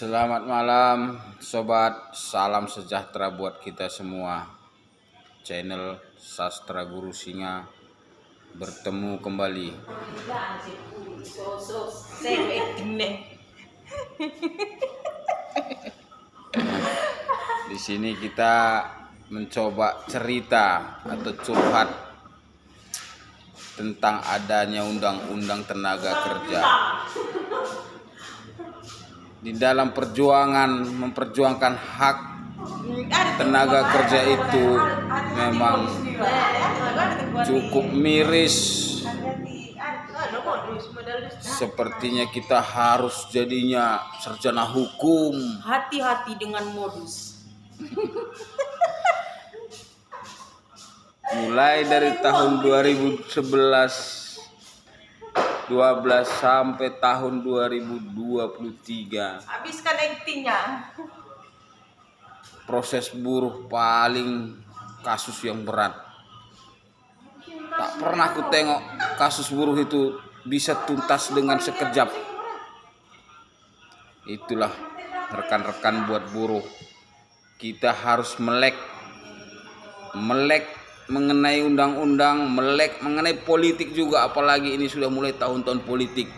Selamat malam sobat, salam sejahtera buat kita semua. Channel Sastra Guru Singa bertemu kembali. Di sini kita mencoba cerita atau curhat tentang adanya undang-undang tenaga kerja. Di dalam memperjuangkan hak tenaga kerja itu memang cukup miris. Sepertinya kita harus jadinya sarjana hukum. Hati-hati dengan modus. Mulai dari tahun 2011 12 sampai tahun 2023. Habiskan actingnya. Proses buruh paling kasus yang berat. Tak pernah aku tengok kasus buruh itu bisa tuntas dengan sekejap. Itulah rekan-rekan buat buruh. Kita harus melek mengenai undang-undang, melek mengenai politik juga, apalagi ini sudah mulai tahun-tahun politik.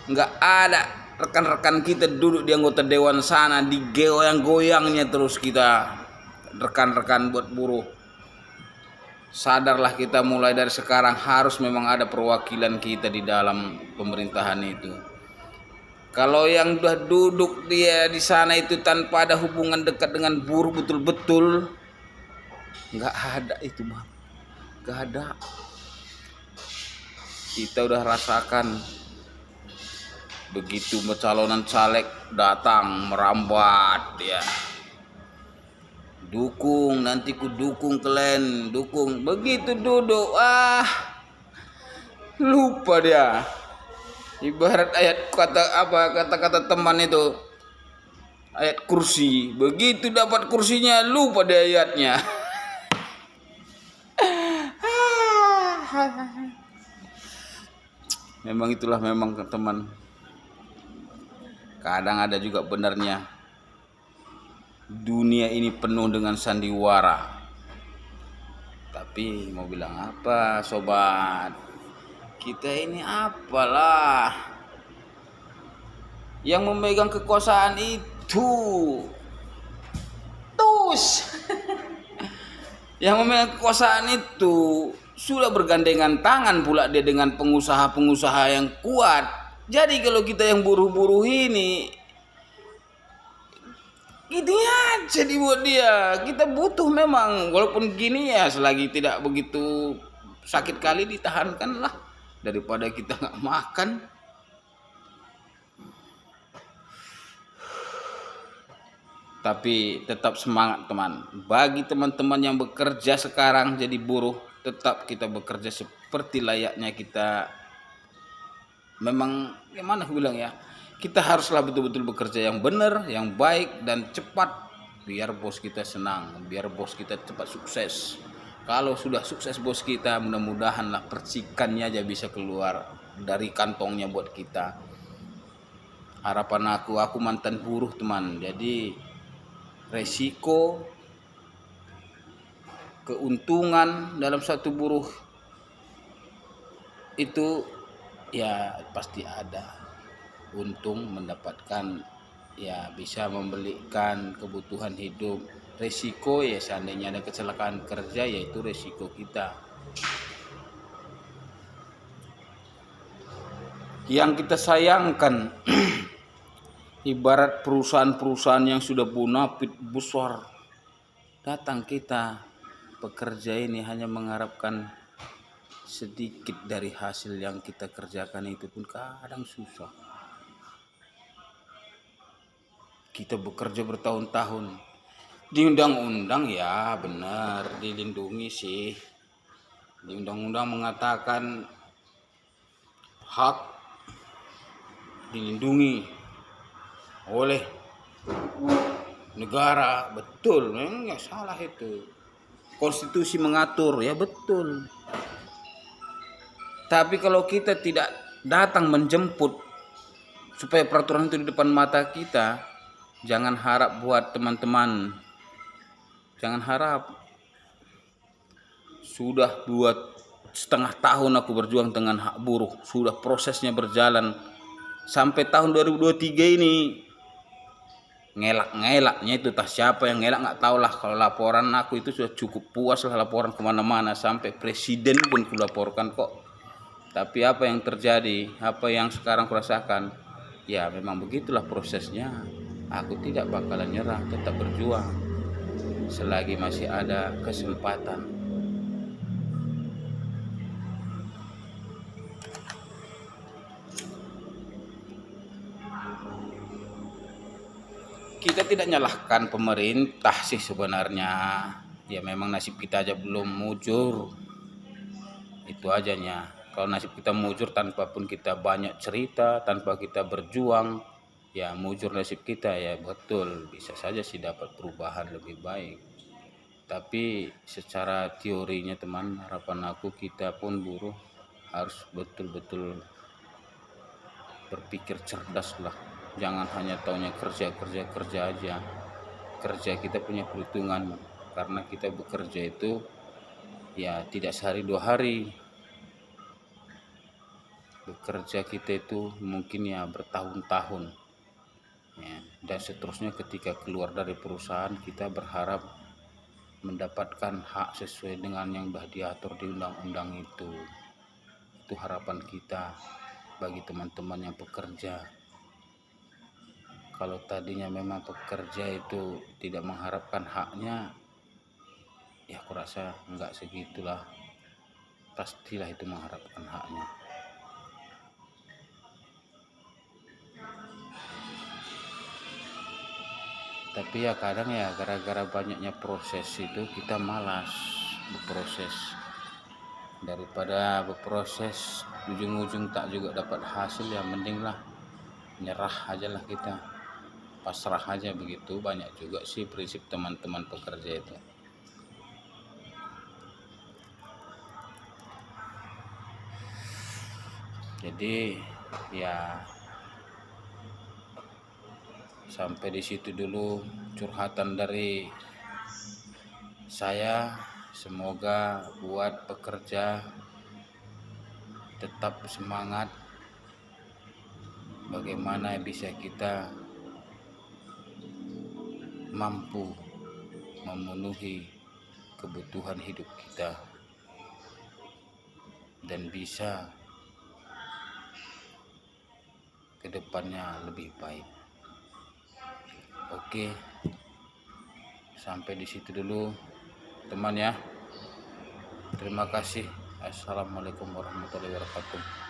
Nggak ada rekan-rekan kita duduk di anggota dewan sana digoyang-goyangnya terus kita. Rekan-rekan buat buruh, sadarlah kita mulai dari sekarang harus memang ada perwakilan kita di dalam pemerintahan itu. Kalau yang udah duduk dia di sana itu tanpa ada hubungan dekat dengan buruh betul-betul, nggak ada itu bang, nggak ada. Kita udah rasakan begitu pencalonan caleg datang merambat ya, dukung, nanti ku dukung kalian, dukung. Begitu duduk lupa dia. Ibarat ayat kata-kata teman itu, ayat kursi. Begitu dapat kursinya lupa dia ayatnya. Memang itulah memang teman. Kadang ada juga benarnya. Dunia ini penuh dengan sandiwara. Tapi mau bilang apa sobat? Kita ini apalah? Yang memegang kekuasaan itu yang memegang kekuasaan itu sudah bergandengan tangan pula dia dengan pengusaha-pengusaha yang kuat. Jadi kalau kita yang buruh-buruh ini, gini aja dibuat dia. Kita butuh memang, walaupun gini ya, selagi tidak begitu sakit kali ditahankan lah, daripada kita nggak makan. Tapi tetap semangat teman. Bagi teman-teman yang bekerja sekarang jadi buruh, tetap kita bekerja seperti layaknya kita. Memang gimana aku bilang ya, kita haruslah betul-betul bekerja yang benar, yang baik dan cepat, biar bos kita senang, biar bos kita cepat sukses. Kalau sudah sukses bos kita, mudah-mudahan lah percikannya aja bisa keluar dari kantongnya buat kita. Harapan aku mantan buruh teman, jadi resiko keuntungan dalam satu buruh itu ya pasti ada. Untung mendapatkan ya bisa membelikan kebutuhan hidup. Resiko ya seandainya ada kecelakaan kerja, yaitu resiko kita. Yang kita sayangkan ibarat perusahaan-perusahaan yang sudah bonafit besar datang kita pekerja ini hanya mengharapkan sedikit dari hasil yang kita kerjakan, itu pun kadang susah. Kita bekerja bertahun-tahun di undang-undang ya benar dilindungi sih. Di undang-undang mengatakan hak dilindungi oleh negara, betul, memang nggak salah itu. Konstitusi mengatur ya betul. Tapi kalau kita tidak datang menjemput supaya peraturan itu di depan mata kita, Jangan harap buat teman-teman, jangan harap. Sudah 2,5 tahun aku berjuang dengan hak buruh, sudah prosesnya berjalan sampai tahun 2023 ini. Ngelak-ngelaknya itu tas siapa yang ngelak nggak tahu lah. Kalau laporan aku itu sudah cukup puas lah, laporan kemana-mana sampai presiden pun kulaporkan kok. Tapi apa yang terjadi, apa yang sekarang kurasakan, ya memang begitulah prosesnya. Aku tidak bakalan nyerah, tetap berjuang selagi masih ada kesempatan. Kita tidak nyalahkan pemerintah sih sebenarnya. Ya memang nasib kita aja belum mujur. Itu ajanya. Kalau nasib kita mujur tanpa pun kita banyak cerita, tanpa kita berjuang, ya mujur nasib kita, ya betul. Bisa saja sih dapat perubahan lebih baik. Tapi secara teorinya teman, harapan aku kita pun buruh harus betul-betul berpikir cerdas lah. Jangan hanya taunya kerja aja. Kerja kita punya perhitungan, karena kita bekerja itu ya tidak sehari 2 hari. Bekerja kita itu mungkin ya bertahun-tahun ya. Dan seterusnya ketika keluar dari perusahaan kita berharap mendapatkan hak sesuai dengan yang sudah diatur di undang-undang itu. Itu harapan kita bagi teman-teman yang bekerja. Kalau tadinya memang pekerja itu tidak mengharapkan haknya, ya aku rasa enggak segitulah. Pastilah itu mengharapkan haknya. Tapi ya kadang ya gara-gara banyaknya proses itu kita malas berproses. Daripada berproses ujung-ujung tak juga dapat hasil, ya mending lah nyerah aja lah kita. Pasrah aja begitu. Banyak juga sih prinsip teman-teman pekerja itu. Jadi ya sampai di situ dulu curhatan dari saya. Semoga buat pekerja tetap semangat. Bagaimana bisa kita mampu memenuhi kebutuhan hidup kita dan bisa ke depannya lebih baik. Oke, sampai di situ dulu teman ya. Terima kasih. Assalamualaikum warahmatullahi wabarakatuh.